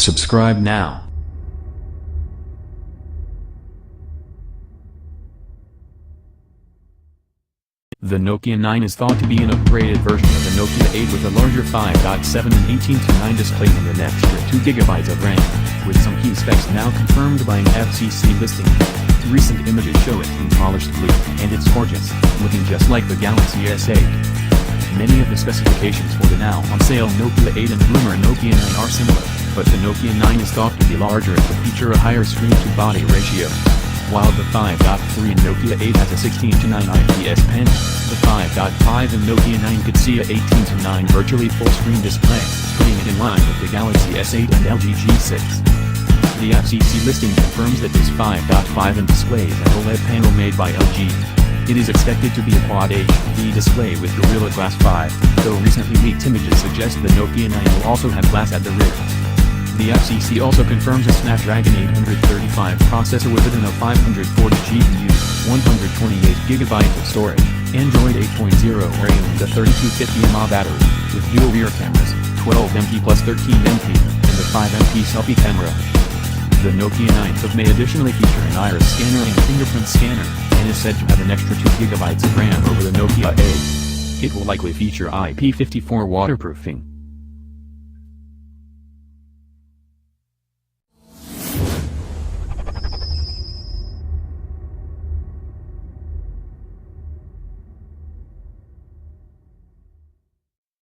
Subscribe now. The Nokia 9 is thought to be an upgraded version of the Nokia 8 with a larger 5.7 and 18:9 display and an extra 2GB of RAM, with some key specs now confirmed by an FCC listing. Recent images show it in polished blue, and it's gorgeous, looking just like the Galaxy S8. Many of the specifications for the now on sale Nokia 8 and rumored Nokia 9 are similar, but the Nokia 9 is thought to be larger and will feature a higher screen-to-body ratio. While the 5.3 in Nokia 8 has a 16:9 IPS panel, the 5.5 in Nokia 9 could see a 18:9 virtually full-screen display, putting it in line with the Galaxy S8 and LG G6. The FCC listing confirms that this 5.5 in display is an OLED panel made by LG. It is expected to be a Quad HD display with Gorilla Glass 5, though recently leaked images suggest the Nokia 9 will also have glass at the rear. The FCC also confirms a Snapdragon 835 processor with within a 540 GPU, 128GB of storage, Android 8.0 RAM and a 3250 mAh battery, with dual rear cameras, 12MP plus 13MP, and a 5MP selfie camera. The Nokia 9 may additionally feature an iris scanner and fingerprint scanner, and is said to have an extra 2GB of RAM over the Nokia 8. It will likely feature IP54 waterproofing.